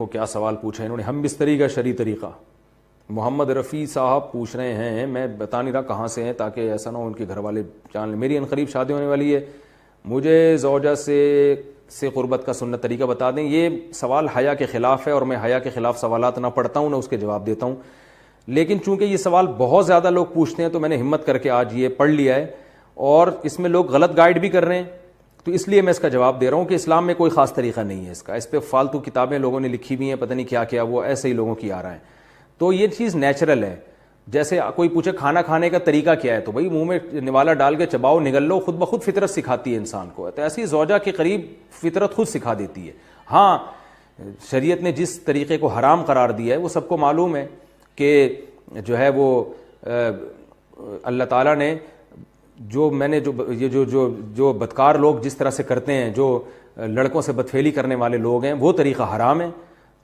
کو کیا سوال پوچھا انہوں نے، ہم بستری کا شرعی طریقہ۔ محمد رفیع صاحب پوچھ رہے ہیں، میں بتا نہیں رہا کہاں سے ہیں تاکہ ایسا نہ ہو ان کے گھر والے جان لیں۔ میری عنقریب شادی ہونے والی ہے، مجھے زوجہ سے قربت کا سنت طریقہ بتا دیں۔ یہ سوال حیا کے خلاف ہے اور میں حیا کے خلاف سوالات نہ پڑھتا ہوں نہ اس کے جواب دیتا ہوں، لیکن چونکہ یہ سوال بہت زیادہ لوگ پوچھتے ہیں تو میں نے ہمت کر کے آج یہ پڑھ لیا ہے، اور اس میں لوگ غلط گائیڈ بھی کر رہے ہیں، تو اس لیے میں اس کا جواب دے رہا ہوں کہ اسلام میں کوئی خاص طریقہ نہیں ہے اس کا۔ اس پہ فالتو کتابیں لوگوں نے لکھی ہوئی ہیں، پتہ نہیں کیا کیا، وہ ایسے ہی لوگوں کی آ رہا ہے۔ تو یہ چیز نیچرل ہے۔ جیسے کوئی پوچھے کھانا کھانے کا طریقہ کیا ہے، تو بھائی منہ میں نوالا ڈال کے چباؤ، نگل لو، خود بخود فطرت سکھاتی ہے انسان کو، تو ایسی زوجہ کے قریب فطرت خود سکھا دیتی ہے۔ ہاں، شریعت نے جس طریقے کو حرام قرار دیا ہے وہ سب کو معلوم ہے کہ جو ہے وہ اللہ تعالیٰ نے جو بدکار لوگ جس طرح سے کرتے ہیں، جو لڑکوں سے بدفعلی کرنے والے لوگ ہیں، وہ طریقہ حرام ہے۔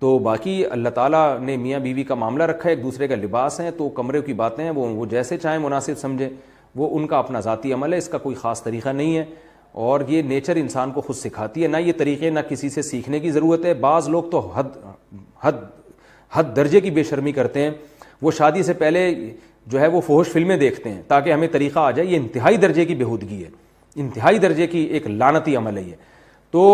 تو باقی اللہ تعالیٰ نے میاں بیوی کا معاملہ رکھا ہے، ایک دوسرے کا لباس ہے، تو کمرے کی باتیں ہیں وہ جیسے چاہیں مناسب سمجھیں، وہ ان کا اپنا ذاتی عمل ہے، اس کا کوئی خاص طریقہ نہیں ہے، اور یہ نیچر انسان کو خود سکھاتی ہے۔ نہ یہ طریقے نہ کسی سے سیکھنے کی ضرورت ہے۔ بعض لوگ تو حد درجے کی بے شرمی کرتے ہیں، وہ شادی سے پہلے جو ہے وہ فحش فلمیں دیکھتے ہیں تاکہ ہمیں طریقہ آ جائے۔ یہ انتہائی درجے کی بےہودگی ہے، انتہائی درجے کی ایک لعنتی عمل ہے یہ۔ تو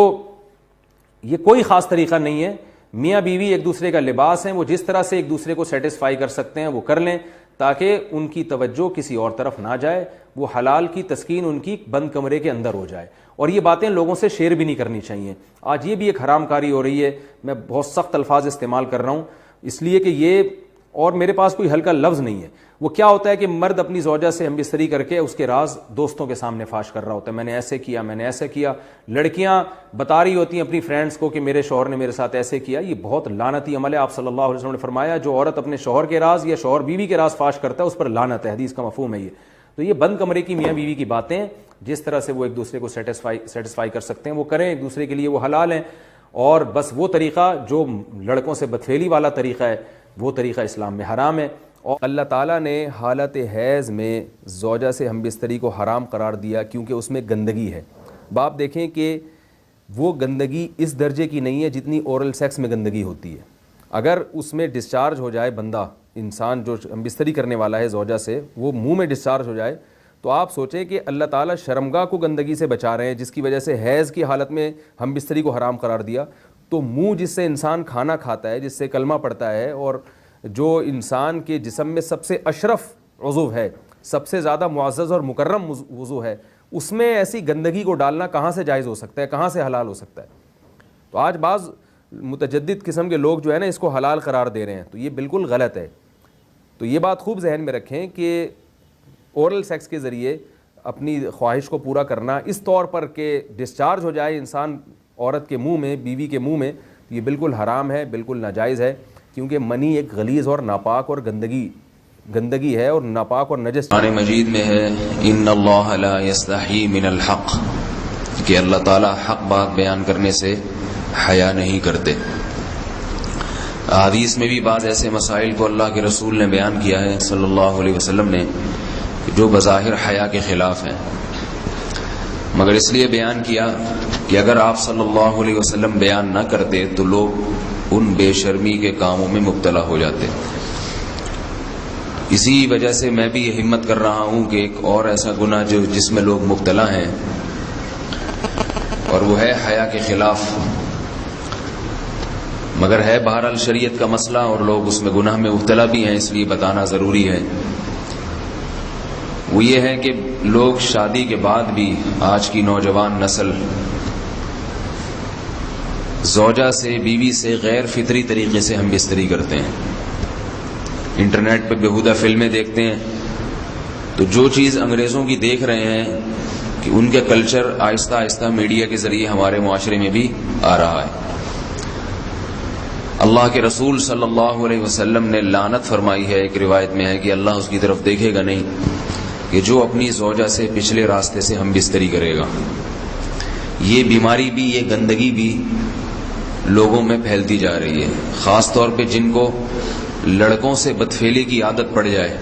یہ کوئی خاص طریقہ نہیں ہے۔ میاں بیوی ایک دوسرے کا لباس ہیں، وہ جس طرح سے ایک دوسرے کو سیٹسفائی کر سکتے ہیں وہ کر لیں، تاکہ ان کی توجہ کسی اور طرف نہ جائے، وہ حلال کی تسکین ان کی بند کمرے کے اندر ہو جائے۔ اور یہ باتیں لوگوں سے شیئر بھی نہیں کرنی چاہیے۔ آج یہ بھی ایک حرام کاری ہو رہی ہے، میں بہت سخت الفاظ استعمال کر رہا ہوں اس لیے کہ یہ، اور میرے پاس کوئی ہلکا لفظ نہیں ہے۔ وہ کیا ہوتا ہے کہ مرد اپنی زوجہ سے ہم بستری کر کے اس کے راز دوستوں کے سامنے فاش کر رہا ہوتا ہے، میں نے ایسے کیا، میں نے ایسے کیا۔ لڑکیاں بتا رہی ہوتی ہیں اپنی فرینڈز کو کہ میرے شوہر نے میرے ساتھ ایسے کیا۔ یہ بہت لعنتی عمل ہے۔ آپ صلی اللہ علیہ وسلم نے فرمایا جو عورت اپنے شوہر کے راز یا شوہر بیوی کے راز فاش کرتا ہے اس پر لعنت ہے، حدیث کا مفہوم ہے یہ۔ تو یہ بند کمرے کی میاں بیوی کی باتیں، جس طرح سے وہ ایک دوسرے کو سیٹسفائی کر سکتے ہیں وہ کریں، ایک دوسرے کے لیے وہ حلال ہیں، اور بس وہ طریقہ جو لڑکوں سے بدفعلی والا طریقہ ہے وہ طریقہ اسلام میں حرام ہے۔ اور اللہ تعالیٰ نے حالت حیض میں زوجہ سے ہم بستری کو حرام قرار دیا کیونکہ اس میں گندگی ہے۔ باپ دیکھیں کہ وہ گندگی اس درجے کی نہیں ہے جتنی اورل سیکس میں گندگی ہوتی ہے۔ اگر اس میں ڈسچارج ہو جائے بندہ، انسان جو ہم بستری کرنے والا ہے زوجہ سے، وہ منہ میں ڈسچارج ہو جائے، تو آپ سوچیں کہ اللہ تعالیٰ شرمگاہ کو گندگی سے بچا رہے ہیں، جس کی وجہ سے حیض کی حالت میں ہم بستری کو حرام قرار دیا۔ تو منہ جس سے انسان کھانا کھاتا ہے، جس سے کلمہ پڑھتا ہے، اور جو انسان کے جسم میں سب سے اشرف عضو ہے، سب سے زیادہ معزز اور مکرم عضو ہے، اس میں ایسی گندگی کو ڈالنا کہاں سے جائز ہو سکتا ہے، کہاں سے حلال ہو سکتا ہے؟ تو آج بعض متجدد قسم کے لوگ جو ہے نا اس کو حلال قرار دے رہے ہیں، تو یہ بالکل غلط ہے۔ تو یہ بات خوب ذہن میں رکھیں کہ اورل سیکس کے ذریعے اپنی خواہش کو پورا کرنا اس طور پر کہ ڈسچارج ہو جائے انسان عورت کے منہ میں، بیوی کے منہ میں، یہ بالکل حرام ہے، بالکل ناجائز ہے، کیونکہ منی ایک غلیظ اور ناپاک اور گندگی ہے، اور ناپاک اور نجس۔ قرآن مجید میں ہے ان اللہ لا یستحی من الحق، کہ اللہ تعالیٰ حق بات بیان کرنے سے حیا نہیں کرتے۔ حدیث میں بھی بعض ایسے مسائل کو اللہ کے رسول نے بیان کیا ہے صلی اللہ علیہ وسلم نے جو بظاہر حیا کے خلاف ہیں، مگر اس لیے بیان کیا کہ اگر آپ صلی اللہ علیہ وسلم بیان نہ کرتے تو لوگ ان بے شرمی کے کاموں میں مبتلا ہو جاتے۔ اسی وجہ سے میں بھی یہ ہمت کر رہا ہوں کہ ایک اور ایسا گناہ جس میں لوگ مبتلا ہیں، اور وہ ہے حیا کے خلاف، مگر ہے بہرحال شریعت کا مسئلہ اور لوگ اس میں گناہ میں مبتلا بھی ہیں، اس لیے بتانا ضروری ہے۔ وہ یہ ہے کہ لوگ شادی کے بعد بھی، آج کی نوجوان نسل زوجہ سے، بیوی سے غیر فطری طریقے سے ہم بستری کرتے ہیں۔ انٹرنیٹ پہ بیہودہ فلمیں دیکھتے ہیں، تو جو چیز انگریزوں کی دیکھ رہے ہیں کہ ان کے کلچر آہستہ آہستہ میڈیا کے ذریعے ہمارے معاشرے میں بھی آ رہا ہے۔ اللہ کے رسول صلی اللہ علیہ وسلم نے لعنت فرمائی ہے، ایک روایت میں ہے کہ اللہ اس کی طرف دیکھے گا نہیں کہ جو اپنی زوجہ سے پچھلے راستے سے ہم بستری کرے گا۔ یہ بیماری بھی، یہ گندگی بھی لوگوں میں پھیلتی جا رہی ہے، خاص طور پہ جن کو لڑکوں سے بدفعلی کی عادت پڑ جائے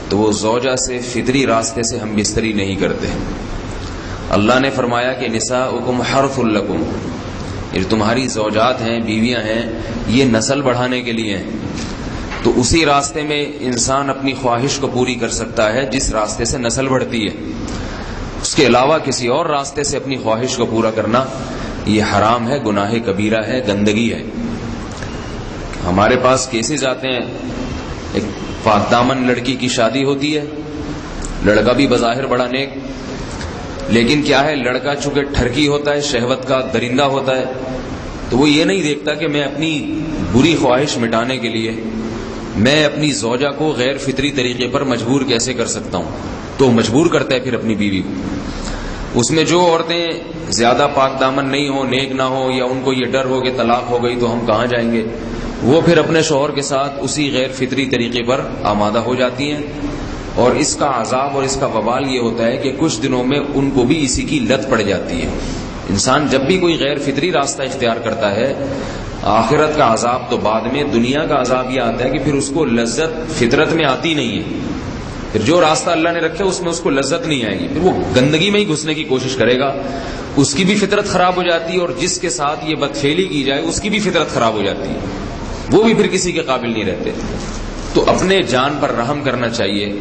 تو وہ زوجہ سے فطری راستے سے ہم بستری نہیں کرتے۔ اللہ نے فرمایا کہ نساؤکم حرث لکم، یہ تمہاری زوجات ہیں، بیویاں ہیں، یہ نسل بڑھانے کے لیے ہیں. تو اسی راستے میں انسان اپنی خواہش کو پوری کر سکتا ہے جس راستے سے نسل بڑھتی ہے. اس کے علاوہ کسی اور راستے سے اپنی خواہش کو پورا کرنا یہ حرام ہے، گناہ کبیرہ ہے، گندگی ہے. ہمارے پاس کیسز آتے ہیں، ایک پاک دامن لڑکی کی شادی ہوتی ہے، لڑکا بھی بظاہر بڑا نیک، لیکن کیا ہے، لڑکا چونکہ ٹھرکی ہوتا ہے، شہوت کا درندہ ہوتا ہے، تو وہ یہ نہیں دیکھتا کہ میں اپنی بری خواہش مٹانے کے لیے میں اپنی زوجہ کو غیر فطری طریقے پر مجبور کیسے کر سکتا ہوں. تو مجبور کرتا ہے پھر اپنی بیوی کو. اس میں جو عورتیں زیادہ پاک دامن نہیں ہو، نیک نہ ہو، یا ان کو یہ ڈر ہو کہ طلاق ہو گئی تو ہم کہاں جائیں گے، وہ پھر اپنے شوہر کے ساتھ اسی غیر فطری طریقے پر آمادہ ہو جاتی ہیں. اور اس کا عذاب اور اس کا وبال یہ ہوتا ہے کہ کچھ دنوں میں ان کو بھی اسی کی لت پڑ جاتی ہے. انسان جب بھی کوئی غیر فطری راستہ اختیار کرتا ہے، آخرت کا عذاب تو بعد میں، دنیا کا عذاب یہ آتا ہے کہ پھر اس کو لذت فطرت میں آتی نہیں ہے. پھر جو راستہ اللہ نے رکھے اس میں اس کو لذت نہیں آئے گی، پھر وہ گندگی میں ہی گھسنے کی کوشش کرے گا، اس کی بھی فطرت خراب ہو جاتی ہے، اور جس کے ساتھ یہ بدفعلی کی جائے اس کی بھی فطرت خراب ہو جاتی ہے، وہ بھی پھر کسی کے قابل نہیں رہتے. تو اپنے جان پر رحم کرنا چاہیے.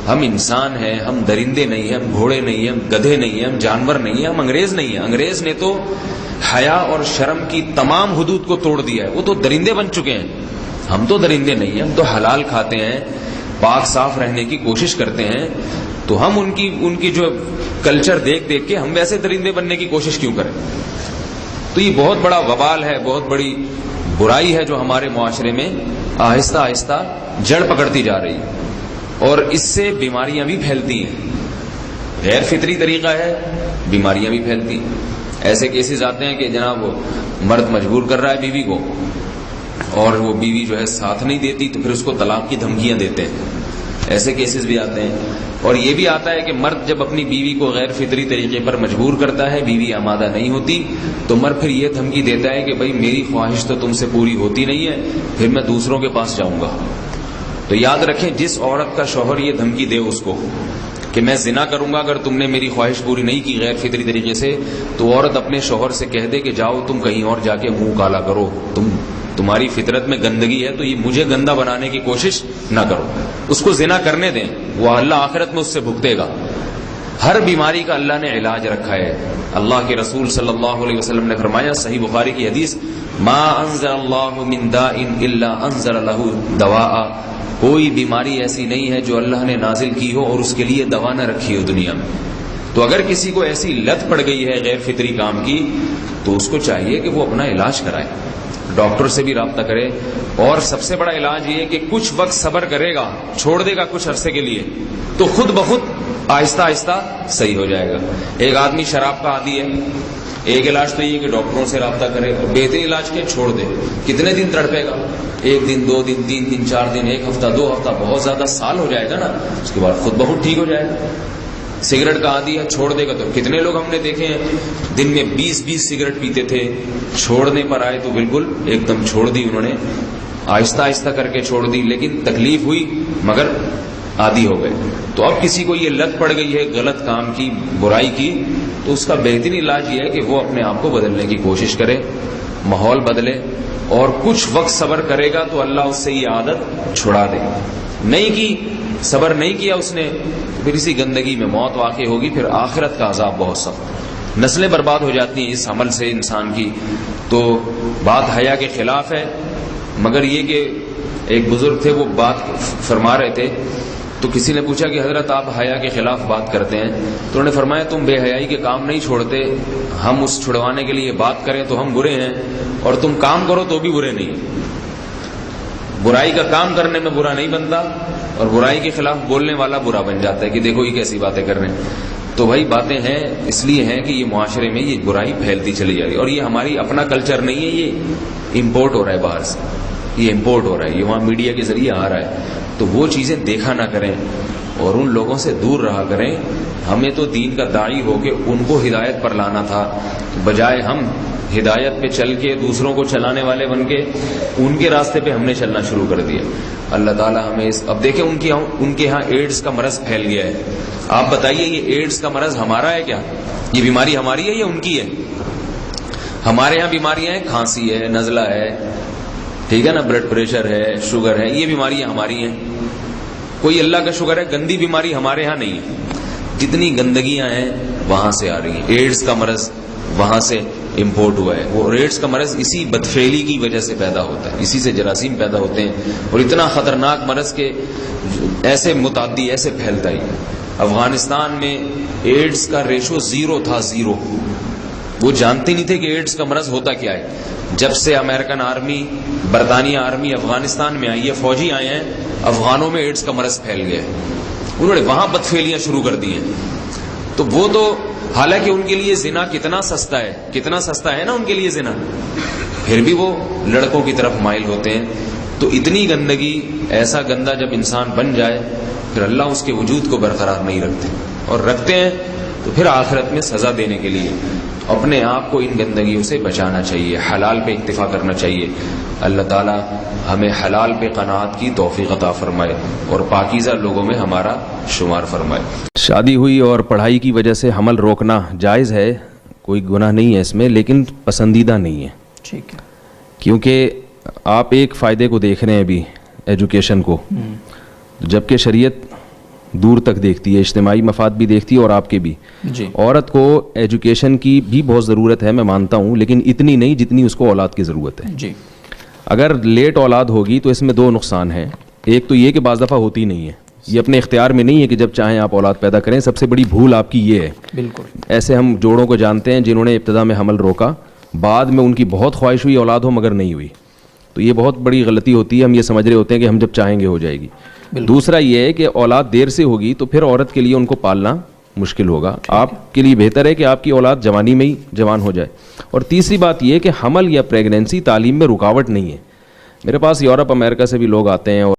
ہم انسان ہیں، ہم درندے نہیں ہیں، ہم گھوڑے نہیں ہیں، ہم گدھے نہیں ہیں، ہم جانور نہیں ہیں، ہم انگریز نہیں ہیں. انگریز نے تو حیا اور شرم کی تمام حدود کو توڑ دیا ہے، وہ تو درندے بن چکے ہیں. ہم تو درندے نہیں ہیں، ہم تو حلال کھاتے ہیں، پاک صاف رہنے کی کوشش کرتے ہیں. تو ہم ان کی جو کلچر دیکھ دیکھ کے ہم ویسے درندے بننے کی کوشش کیوں کریں. تو یہ بہت بڑا وبال ہے، بہت بڑی برائی ہے جو ہمارے معاشرے میں آہستہ آہستہ جڑ پکڑتی جا رہی ہے، اور اس سے بیماریاں بھی پھیلتی ہیں. غیر فطری طریقہ ہے، بیماریاں بھی پھیلتی ہیں. ایسے کیسز آتے ہیں کہ جناب مرد مجبور کر رہا ہے بیوی کو، اور وہ بیوی جو ہے ساتھ نہیں دیتی، تو پھر اس کو طلاق کی دھمکیاں دیتے ہیں. ایسے کیسز بھی آتے ہیں. اور یہ بھی آتا ہے کہ مرد جب اپنی بیوی کو غیر فطری طریقے پر مجبور کرتا ہے، بیوی آمادہ نہیں ہوتی، تو مرد پھر یہ دھمکی دیتا ہے کہ بھائی میری خواہش تو تم سے پوری ہوتی نہیں ہے، پھر میں دوسروں کے پاس جاؤں گا. تو یاد رکھیں، جس عورت کا شوہر یہ دھمکی دے اس کو کہ میں زنا کروں گا اگر تم نے میری خواہش پوری نہیں کی غیر فطری طریقے سے، تو عورت اپنے شوہر سے کہہ دے کہ جاؤ تم کہیں اور جا کے منہ کالا کرو، تمہاری فطرت میں گندگی ہے تو یہ مجھے گندا بنانے کی کوشش نہ کرو. اس کو زنا کرنے دیں، وہ اللہ آخرت میں اس سے بھگتے گا. ہر بیماری کا اللہ نے علاج رکھا ہے. اللہ کے رسول صلی اللہ علیہ وسلم نے فرمایا، صحیح بخاری کی حدیث، ما انزل اللہ من داء الا انزل له دواء. کوئی بیماری ایسی نہیں ہے جو اللہ نے نازل کی ہو اور اس کے لیے دوا نہ رکھی ہو دنیا میں. تو اگر کسی کو ایسی لت پڑ گئی ہے غیر فطری کام کی، تو اس کو چاہیے کہ وہ اپنا علاج کرائے، ڈاکٹر سے بھی رابطہ کرے. اور سب سے بڑا علاج یہ کہ کچھ وقت صبر کرے گا، چھوڑ دے گا کچھ عرصے کے لیے، تو خود بخود آہستہ آہستہ صحیح ہو جائے گا. ایک آدمی شراب کا عادی ہے، ایک علاج تو یہ کہ ڈاکٹروں سے رابطہ کرے، اور بہترین علاج کے چھوڑ دے. کتنے دن تڑپے گا؟ 1 دن 2 دن 3 دن 4 دن 1 ہفتہ 2 ہفتہ، بہت زیادہ سال ہو جائے گا نا، اس کے بعد خود بہت ٹھیک ہو جائے گا. سگریٹ کا عادی ہے، چھوڑ دے گا. تو کتنے لوگ ہم نے دیکھے ہیں دن میں 20 سگریٹ پیتے تھے، چھوڑنے پر آئے تو بالکل ایک دم چھوڑ دی انہوں نے، آہستہ آہستہ کر کے چھوڑ دی، لیکن تکلیف ہوئی مگر عادی ہو گئے. تو اب کسی کو یہ لت پڑ گئی ہے غلط کام کی، برائی کی، تو اس کا بہترین علاج یہ ہے کہ وہ اپنے آپ کو بدلنے کی کوشش کرے، ماحول بدلے، اور کچھ وقت صبر کرے گا تو اللہ اس سے یہ عادت چھڑا دے. نہیں کی، صبر نہیں کیا اس نے، پھر اسی گندگی میں موت واقع ہوگی، پھر آخرت کا عذاب بہت سخت. نسلیں برباد ہو جاتی ہیں اس عمل سے انسان کی. تو بات حیا کے خلاف ہے، مگر یہ کہ ایک بزرگ تھے وہ بات فرما رہے تھے، تو کسی نے پوچھا کہ حضرت آپ حیا کے خلاف بات کرتے ہیں، تو انہوں نے فرمایا تم بے حیائی کے کام نہیں چھوڑتے، ہم اس چھڑوانے کے لیے بات کریں تو ہم برے ہیں، اور تم کام کرو تو بھی برے نہیں. برائی کا کام کرنے میں برا نہیں بنتا، اور برائی کے خلاف بولنے والا برا بن جاتا ہے کہ دیکھو یہ کیسی باتیں کر رہے ہیں. تو بھائی باتیں ہیں اس لیے ہیں کہ یہ معاشرے میں یہ برائی پھیلتی چلی جا رہی ہے، اور یہ ہماری اپنا کلچر نہیں ہے، یہ امپورٹ ہو رہا ہے باہر سے، یہ امپورٹ ہو رہا ہے، یہ وہاں میڈیا کے ذریعے آ رہا ہے. تو وہ چیزیں دیکھا نہ کریں اور ان لوگوں سے دور رہا کریں. ہمیں تو دین کا داعی ہو کے ان کو ہدایت پر لانا تھا، بجائے ہم ہدایت پہ چل کے دوسروں کو چلانے والے بن کے ان کے راستے پہ ہم نے چلنا شروع کر دیا. اللہ تعالیٰ ہمیں اب دیکھیں ان کے ہاں ایڈز کا مرض پھیل گیا ہے. آپ بتائیے یہ ایڈز کا مرض ہمارا ہے کیا؟ یہ بیماری ہماری ہے یا ان کی ہے؟ ہمارے یہاں بیماریاں ہیں, کھانسی ہے, نزلہ ہے, ٹھیک ہے نا, بلڈ پریشر ہے, شوگر ہے, یہ بیماریاں ہماری ہیں. کوئی اللہ کا شکر ہے گندی بیماری ہمارے ہاں نہیں ہے. جتنی گندگیاں ہیں وہاں سے آ رہی ہیں. ایڈز کا مرض وہاں سے امپورٹ ہوا ہے. وہ ایڈز کا مرض اسی بدفعلی کی وجہ سے پیدا ہوتا ہے, اسی سے جراثیم پیدا ہوتے ہیں, اور اتنا خطرناک مرض کہ ایسے متعدی, ایسے پھیلتا ہی. افغانستان میں ایڈز کا ریشو 0 تھا, 0. وہ جانتے نہیں تھے کہ ایڈز کا مرض ہوتا کیا ہے. جب سے امریکن آرمی, برطانیہ آرمی افغانستان میں آئی ہے, فوجی آئے ہیں, افغانوں میں ایڈز کا مرض پھیل گیا ہے. انہوں نے وہاں بدفعلیاں شروع کر دی ہیں. تو وہ تو حالانکہ ان کے لیے زنا کتنا سستا ہے, کتنا سستا ہے نا ان کے لیے زنا, پھر بھی وہ لڑکوں کی طرف مائل ہوتے ہیں. تو اتنی گندگی, ایسا گندا جب انسان بن جائے پھر اللہ اس کے وجود کو برقرار نہیں رکھتے, اور رکھتے ہیں تو پھر آخرت میں سزا دینے کے لیے اپنے آپ کو ان گندگیوں سے بچانا چاہیے, حلال پہ اکتفا کرنا چاہیے. اللہ تعالی ہمیں حلال پہ قناعت کی توفیق عطا فرمائے اور پاکیزہ لوگوں میں ہمارا شمار فرمائے. شادی ہوئی اور پڑھائی کی وجہ سے حمل روکنا جائز ہے, کوئی گناہ نہیں ہے اس میں, لیکن پسندیدہ نہیں ہے. ٹھیک ہے. کیونکہ آپ ایک فائدے کو دیکھ رہے ہیں ابھی, ایجوکیشن کو, جبکہ شریعت دور تک دیکھتی ہے, اجتماعی مفاد بھی دیکھتی ہے اور آپ کے بھی. جی. عورت کو ایجوکیشن کی بھی بہت ضرورت ہے, میں مانتا ہوں, لیکن اتنی نہیں جتنی اس کو اولاد کی ضرورت ہے. جی. اگر لیٹ اولاد ہوگی تو اس میں 2 نقصان ہیں. ایک تو یہ کہ بعض دفعہ ہوتی نہیں ہے, یہ اپنے اختیار میں نہیں ہے کہ جب چاہیں آپ اولاد پیدا کریں. سب سے بڑی بھول آپ کی یہ ہے. بالکل. ایسے ہم جوڑوں کو جانتے ہیں جنہوں نے ابتدا میں حمل روکا, بعد میں ان کی بہت خواہش ہوئی اولاد ہو مگر نہیں ہوئی. تو یہ بہت بڑی غلطی ہوتی ہے. ہم یہ سمجھ رہے ہوتے ہیں کہ ہم جب چاہیں گے ہو جائے گی. دوسرا یہ ہے کہ اولاد دیر سے ہوگی تو پھر عورت کے لیے ان کو پالنا مشکل ہوگا. آپ کے لیے بہتر ہے کہ آپ کی اولاد جوانی میں ہی جوان ہو جائے. اور تیسری بات یہ کہ حمل یا پریگنینسی تعلیم میں رکاوٹ نہیں ہے. میرے پاس یورپ امریکہ سے بھی لوگ آتے ہیں اور